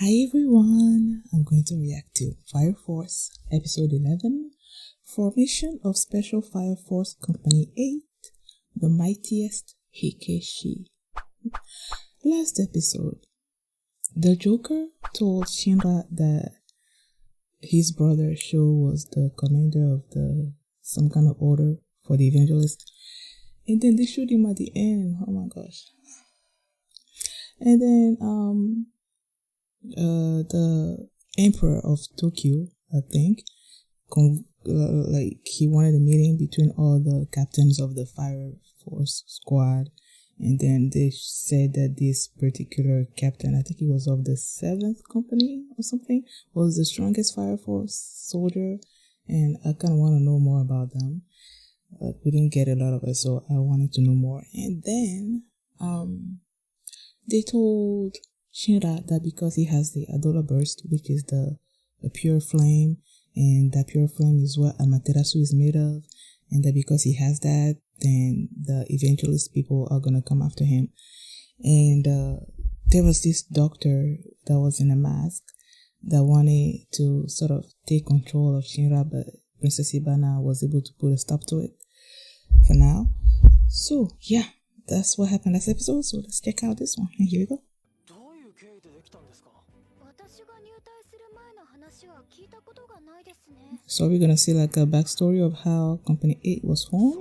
Hi everyone, I'm going to react to Fire Force episode 11, Formation of Special Fire Force Company 8, The Mightiest Hikeshi. Last episode, the Joker told Shinra that his brother Sho was the commander of some kind of order for the evangelist, and then they shoot him at the end. Oh my gosh. And then the emperor of Tokyo, I think, he wanted a meeting between all the captains of the fire force squad, and then they said that this particular captain, I think he was of the 7th company or something, was the strongest fire force soldier, and I kind of want to know more about them, but we didn't get a lot of it, so I wanted to know more. And then they told Shinra that because he has the Adola Burst, which is the pure flame, and that pure flame is what Amaterasu is made of, and that because he has that, then the evangelist people are gonna come after him. And there was this doctor that was in a mask that wanted to sort of take control of Shinra, but Princess Ibana was able to put a stop to it for now. So yeah, that's what happened last episode, so let's check out this one, and here we go. So we're gonna see like a backstory of how Company 8 was formed.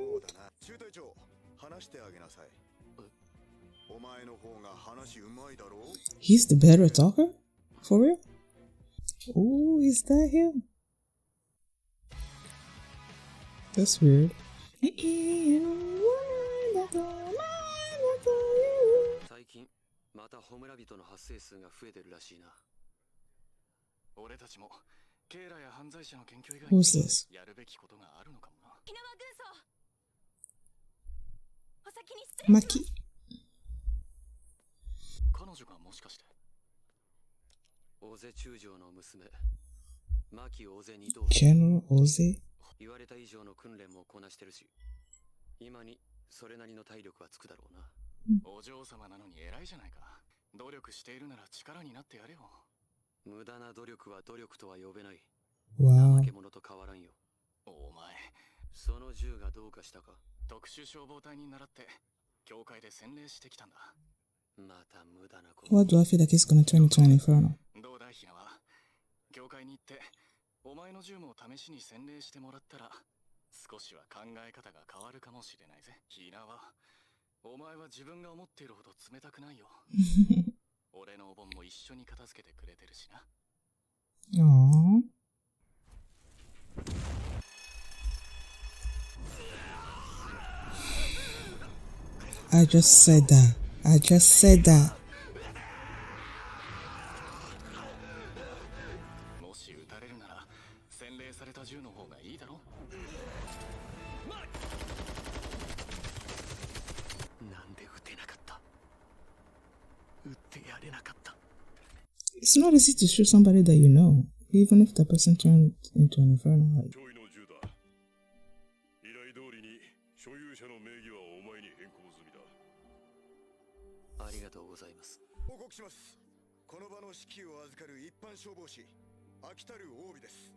He's the better talker? For real? Oh, is that him? That's weird. Who's this? Maki? General Oze? 言われた以上の訓練もこなしてるし、今にそれなりの体力はつくだろうな。お嬢様なのに偉いじゃないか。努力しているなら力になってやれよ。無駄な努力は努力とは呼べない。怠け者と変わらんよ。お前、その銃がどうかしたか。特殊消防隊に習って教会で洗礼してきたんだ。また無駄なこと。 What do I feel like it's gonna turn into an inferno? どうだひなは、教会に行ってお前の銃も試しに洗礼してもらったら少しは考え方が変わるかもしれないぜ。ひなは、お前は自分が思っているほど冷たくないよ。俺のお盆も一緒に片付けてくれてるしな。Aww. I just said that. もし撃たれるなら洗礼された銃の方がいいだろ。なんで撃てなかった。撃ってやれなかった。 It's not easy to shoot somebody that you know, even if the person turned into an inferno. Like, ありがとうございます。報告します。この場の指揮を預かる一般消防士、秋田る王妃です。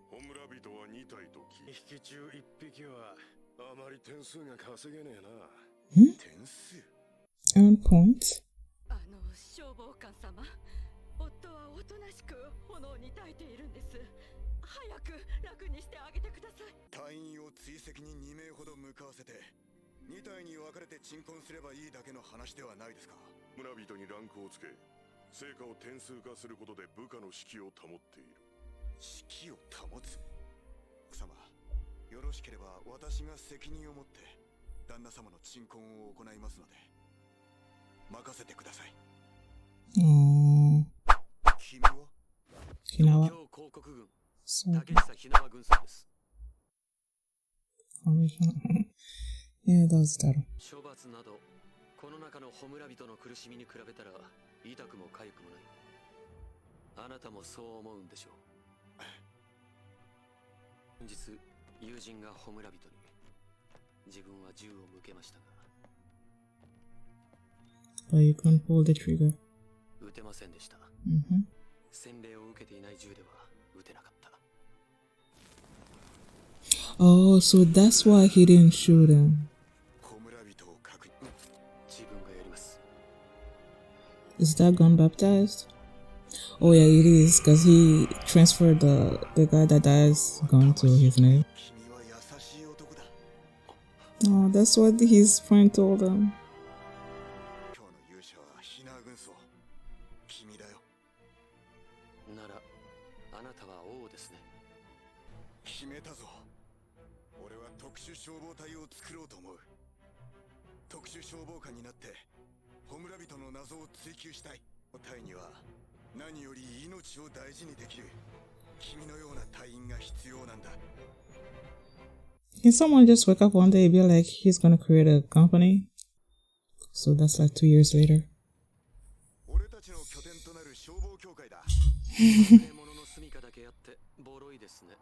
本村人は2体と2匹中1匹はあまり点数が稼げねえな。点数 earn points? 消防官様、夫はおとなしく炎に耐えているんです。早く楽にしてあげてください。隊員を追跡に2名ほど向かわせて2体に分かれて鎮魂すればいいだけの話ではないですか。村人にランクをつけ、成果を点数化することで部下の士気を保っている。士気を保つ。奥様、よろしければ私が責任を持って旦那様の鎮魂を行いますので任せてください。Aww. 君は？東京広告軍、竹下ひなわ軍曹です。Yeah, that was that. 処罰など、この中のホムラ人の苦しみに比べたら痛くも痒くもない。あなたもそう思うんでしょう。本日、友人がホムラ人に、自分は銃を向けましたが。But you can't pull the trigger. 撃てませんでした。Mm-hmm. 洗礼を受けていない銃では撃てなかった。 Oh, so that's why he didn't shoot him. ホムラ人を確認。自分がやります。 Is that gun baptized? Oh yeah, it is, because he transferred the guy that dies gun to his name. 君は優しい男だ。 Oh, that's what his friend told him. 今日の勇者はヒナ軍曹。君だよ。ならあなたは王ですね。決めたぞ。俺は特殊消防隊を作ろうと思う。特殊消防官になってホムラ人の謎を追求したい。隊には何より命を大事にできる君のような隊員が必要なんだ。 Can someone just wake up one day and be like, he's gonna create a company? So that's like 2 years later. 俺たちの拠点となる消防協会だ。隠れ物の住処だけやってボロいですね。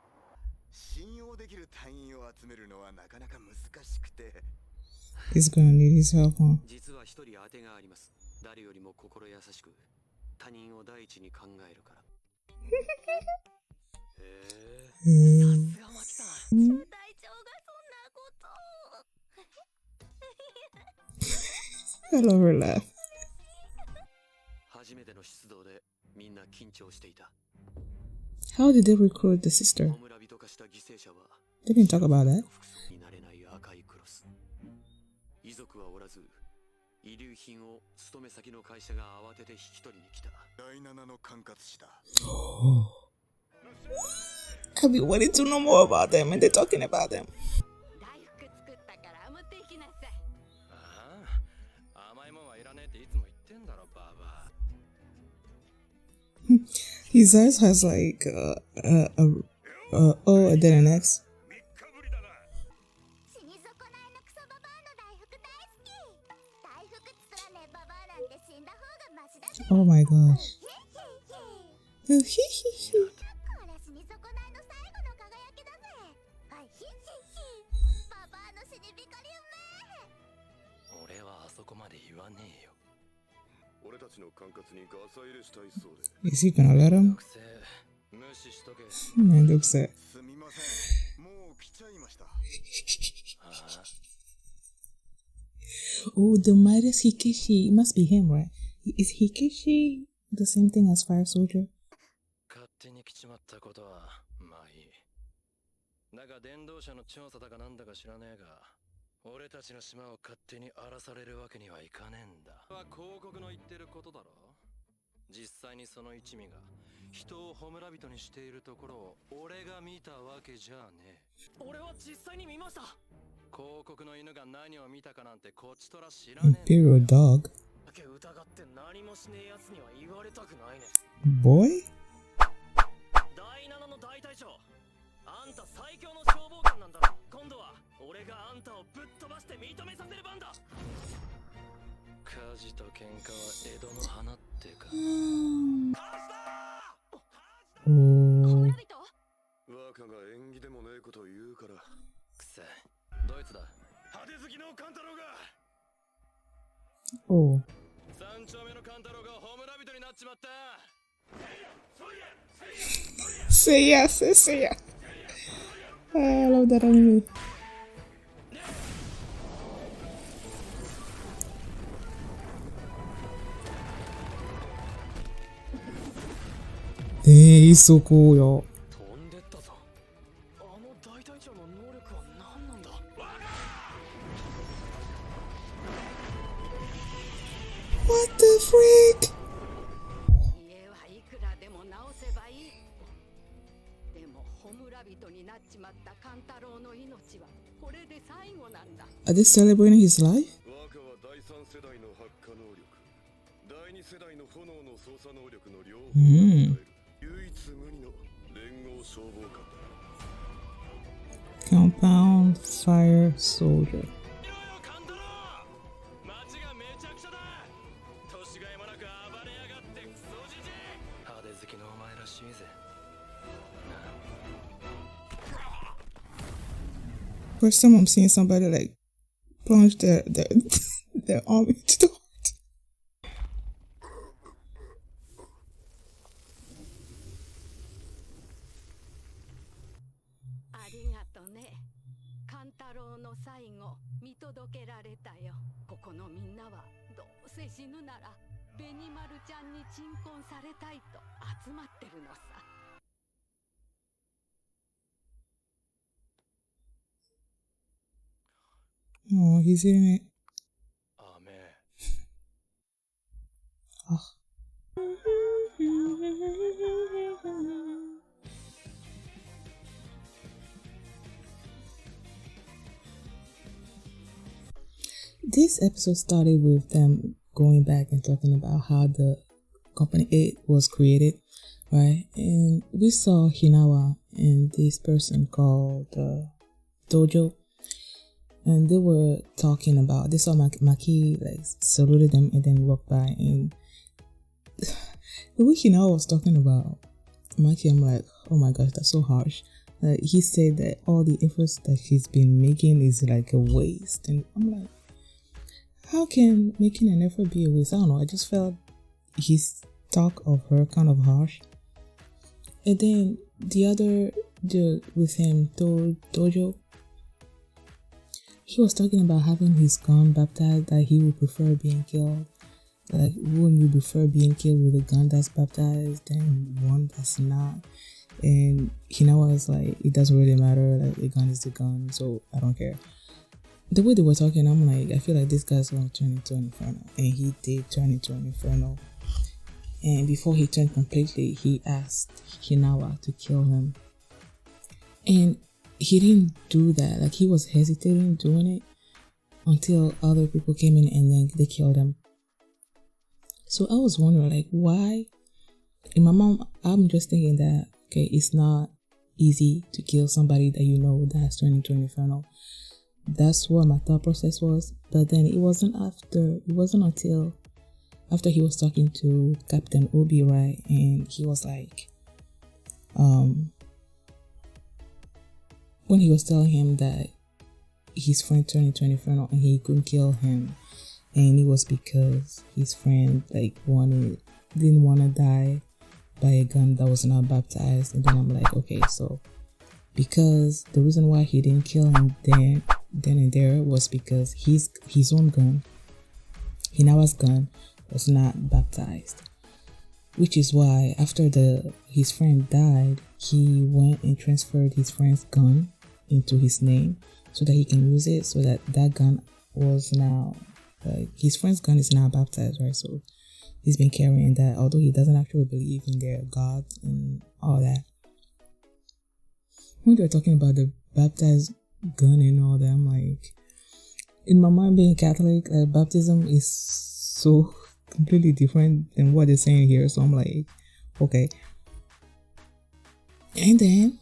信用できる隊員を集めるのはなかなか難しくて。 He's gonna need his help, huh? 実は一人当てがあります。誰よりも心優しく他人を第一に考えるから。へえ。さすがマキさん。隊長がそんなこと。 I love her laugh. 初めての出動でみんな緊張していた。 How did they recruit the sister? ホムラ人化した犠牲者は They didn't talk about that. 服装になれない赤いクロス。遺族はおらず、遺留品を勤め先の会社が慌てて引き取りに来た。第7の管轄士だ。 I've been waiting to know more about them, and they're talking about them. 大福作ったから持っていきなさい。ああ、甘いもんはいらねえっていつも言ってんだろ、ババア。 His eyes has like O and then an X. 3日ぶりだな。死に損ないのクソババアの大福大好き。大福作らねえババアなんて死んだ方がマシだぜ。 Oh my gosh. へへへ。 Hee hee hee. これ死に損ないの最後の輝きだぜ。はいひひひ。ババアの死にびかりうめえ。俺はあそこまで言わねえよ。俺たちの管轄にガサ入れしたいそうで。 Is he gonna let him? 学生、無視しとけ。 Man, looks sad. すみません。もう来ちゃいました。ああ、 Oh, the Mightiest Hikeshi. It must be him, right? Is Hikeshi the same thing as Fire Soldier? 勝手に来ちまったことはまあいい。だが電動車の調査だかなんだか知らねえが、俺たちの島を勝手に荒らされるわけにはいかねえんだ。は広告の言ってることだろ。実際にその一味が人をホムラ人にしているところを俺が見たわけじゃねえ。俺は実際に見ました。広告の犬が何を見たかなんてこっちとら知らねえ。 Imperial dog. だけ疑って何もしねえやつには言われたくないね。 Boy? 第7の大隊長、あんた最強の消防官なんだろ。今度は俺があんたをぶっ飛ばして認めさせる番だ。火事と喧嘩は江戸の花ってか。ホム Oh. ラ人。若が縁起でもねえことを言うから。くせ、ドイツだ。派手好きのカンタロウが。 Oh. 三丁目のカンタロウがホムラ人になっちまった。 Say yes, say yes. I love that anime. Dang, he's so cool, y'all. 飛んでったぞ。あの大隊長の能力は何なんだ。 What the freak? 家はいくらでも直せばいい。でもホムラ人になっちまったカンタロウの命はこれで最後なんだ。 Are they celebrating his life? 若は第3世代の発火能力、第2世代の炎の操作能力の両方を使える、唯一無二の連合消防官だ。 Compound Fire Soldier. カンタロウ、街がめちゃくちゃだ。年がいもなく暴れやがってクソじじい。派手好きのお前らしいぜ。 First time I'm seeing somebody like plunge their arm into the heart. りがとね。勘太郎の最後見届けられたよ。ここのみんなはどうせ死ぬなら紅丸ちゃんに鎮魂されたいと集まってるのさ。Oh, he's eating it. あめ。Oh. This episode started with them going back and talking about how the Company 8 was created, right? And we saw Hinawa and this person called Dojo, and they were talking about, they saw Maki like saluted them and then walked by, and the way Hinawa was talking about Maki, I'm like, oh my gosh, that's so harsh. He said that all the efforts that he's been making is like a waste, and I'm like, how can making an effort be a waste? I don't know. I just felt his talk of her kind of harsh. And then with him, Dojo, he was talking about having his gun baptized, that he would prefer being killed. Like, wouldn't you prefer being killed with a gun that's baptized than one that's not? And Hinawa was like, it doesn't really matter. Like, a gun is the gun, so I don't care. The way they were talking, I'm like, I feel like this guy's gonna turn into an inferno, and he did turn into an inferno. And before he turned completely, he asked Hinawa to kill him, and he didn't do that. Like, he was hesitating doing it until other people came in and then they killed him. So I was wondering, like, why? In my mom, I'm just thinking that, okay, it's not easy to kill somebody that you know that has turned into an inferno. That's what my thought process was. But then it wasn't until after he was talking to Captain Obi, right? And he was like, when he was telling him that his friend turned into an inferno and he couldn't kill him, and it was because his friend like didn't want to die by a gun that was not baptized. And then I'm like, okay, so because the reason why he didn't kill him then and there was because his own gun, Hinawa's gun, was not baptized, which is why after his friend died, he went and transferred his friend's gun into his name so that he can use it, so that gun was now like his friend's gun is now baptized, right? So he's been carrying that, although he doesn't actually believe in their God and all that. When they're talking about the baptized gun and all that, I'm like, in my mind, being Catholic, baptism is so completely different than what they're saying here. So I'm like, okay. And then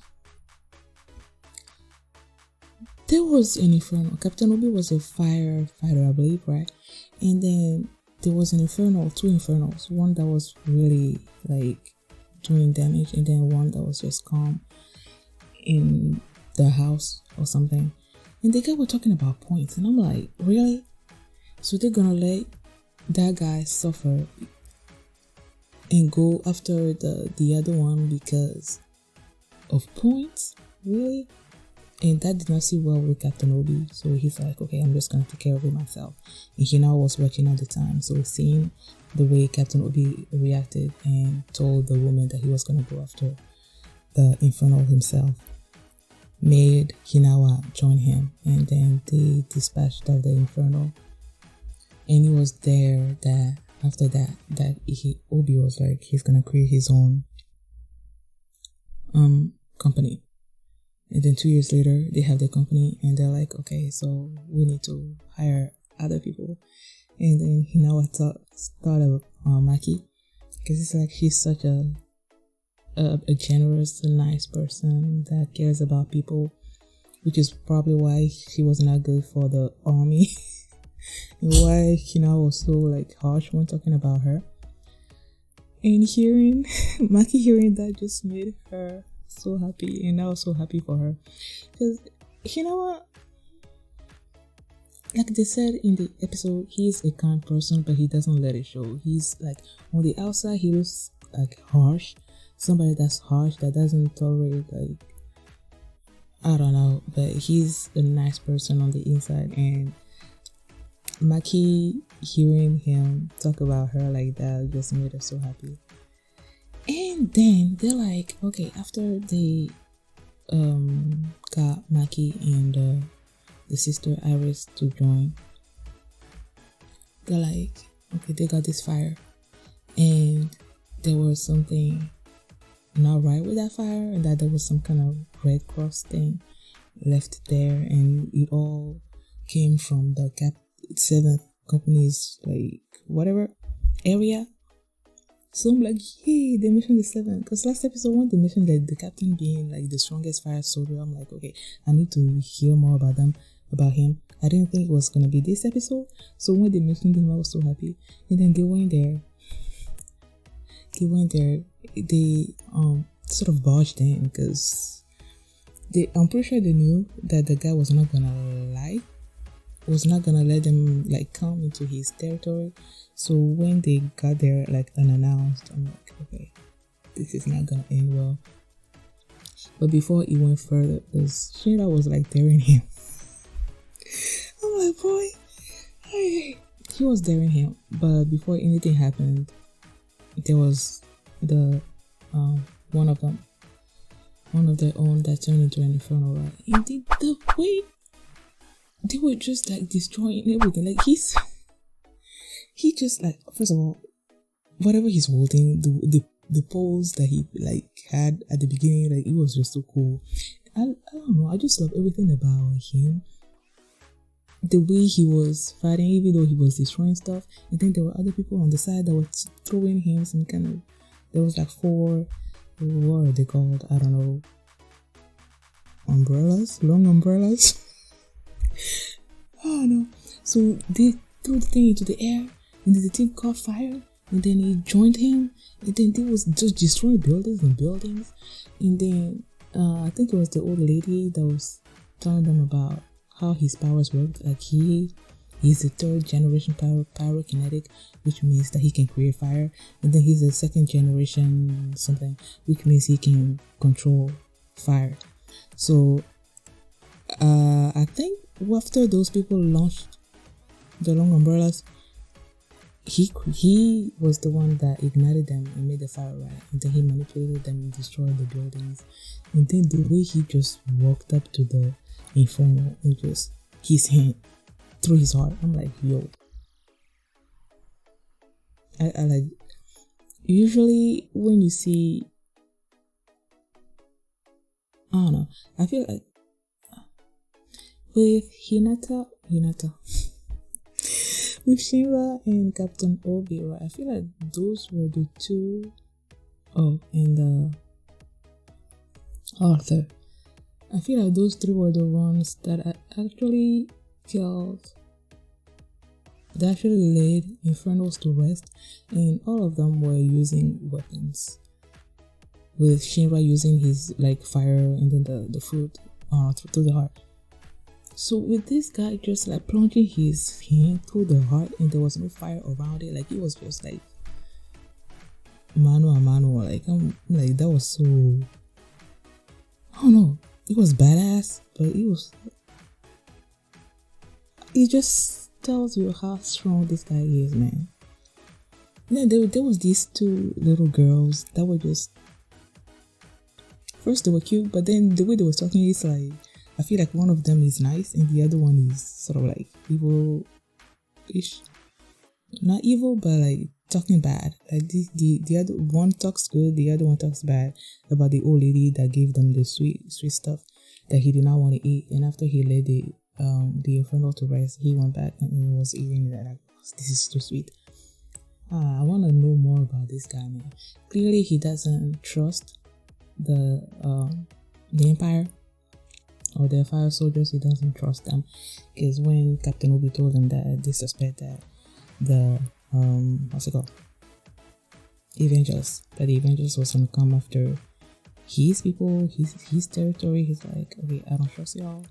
there was an inferno. Captain Obi was a firefighter, I believe, right? And then there was an inferno, two infernos. One that was really like doing damage, and then one that was just calm in the house or something. And the guy were talking about points, and I'm like, really? So they're gonna let that guy suffer and go after the other one because of points? Really? And that did not sit well with Captain Obi. So he's like, okay, I'm just gonna take care of it myself. And Hinawa was watching at the time, so seeing the way Captain Obi reacted and told the woman that he was gonna go after the Inferno himself, made Hinawa join him, and then they dispatched of the Inferno. And it was there that after that Obi was like, he's gonna create his own company. And then 2 years later, they have their company, and they're like, okay, so we need to hire other people. And then Hinawa thought of Maki, because it's like she's such a generous and nice person that cares about people, which is probably why she was not good for the army and why Hinawa was so like harsh when talking about her. And Maki hearing that just made her so happy, and I was so happy for her, because Hinawa, like they said in the episode, he's a kind person, but he doesn't let it show. He's like, on the outside he looks like harsh, somebody that's harsh, that doesn't tolerate like I don't know, but he's a nice person on the inside, and Maki hearing him talk about her like that just made her so happy. And then they're like, okay, after they got Maki and the sister Iris to join, they're like, okay, they got this fire, and there was something not right with that fire, and that there was some kind of Red Cross thing left there, and it all came from the 7th company's like whatever area. So I'm like, hey, they mentioned the 7th, because last episode when they mentioned that the captain being like the strongest fire soldier, I'm like, okay, I need to hear more about him. I didn't think it was gonna be this episode, so when they mentioned him, I was so happy. And then they went there, they sort of barged in, because I'm pretty sure they knew that the guy was not gonna let them like come into his territory. So when they got there like unannounced, I'm like, okay, this is not gonna end well. But before it went further, because Shinra was like daring him. I'm like, boy, hey. He was daring him, but before anything happened, there was the one of their own that turned into an inferno, right? And the way they were just like destroying everything, like he just like, first of all, whatever he's holding, the pose that he like had at the beginning, like it was just so cool. I don't know, I just love everything about him. The way he was fighting, even though he was destroying stuff, and then there were other people on the side that were throwing him some kind of, there was like 4, what are they called? I don't know, umbrellas, long umbrellas. Oh no! So they threw the thing into the air, and then the thing caught fire, and then he joined him, and then they was just destroying buildings and buildings, and then I think it was the old lady that was telling them about how his powers worked. Like he's the 3rd generation pyrokinetic, which means that he can create fire, and then he's the 2nd generation something, which means he can control fire. So I think after those people launched the long umbrellas, he was the one that ignited them and made the fire right, and then he manipulated them and destroyed the buildings. And then the way he just walked up to the inferno and just his hand through his heart, I'm like, yo, I like, usually when you see, I don't know, I feel like with Hinata with Shinra and Captain Obi, right, I feel like those were the two, and Arthur, I feel like those 3 were the ones that actually killed, that actually laid Infernos to rest, and all of them were using weapons, with Shinra using his like fire and then the food through the heart. So with this guy just like plunging his hand through the heart, and there was no fire around it, like it was just like mano a mano, like I'm like, that was so, I don't know, it was badass, but it just tells you how strong this guy is, man. And then there was these 2 little girls that were just, first they were cute, but then the way they were talking, it's like, I feel like one of them is nice and the other one is sort of like evil-ish. Not evil, but like talking bad. Like the other one talks good, the other one talks bad about the old lady that gave them the sweet stuff that he did not want to eat. And after he led the inferno to rest, he went back and he was eating that. Like, this is too sweet. I want to know more about this guy, man. Clearly, he doesn't trust the Empire or their fire soldiers. He doesn't trust them, because when Captain Obi told them that they suspect that the what's it called, Evangelists, that the Evangelists was gonna come after his people, his territory, he's like, okay, I don't trust y'all.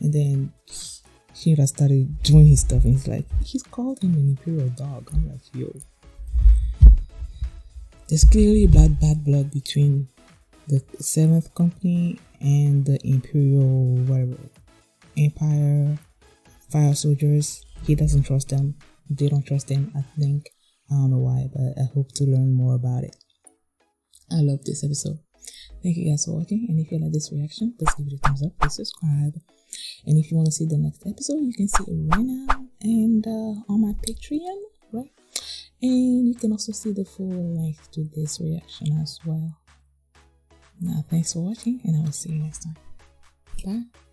And then Shinra started doing his stuff, and he's called him an imperial dog. I'm like, yo, there's clearly bad blood between the 7th company and the Imperial whatever Empire fire soldiers. He doesn't trust them. They don't trust him, I think. I don't know why, but I hope to learn more about it. I love this episode. Thank you guys for watching, and if you like this reaction, please give it a thumbs up, please subscribe, and if you want to see the next episode, you can see it right now and on my Patreon, right? And you can also see the full length to this reaction as well. Now, thanks for watching, and I will see you next time. Bye.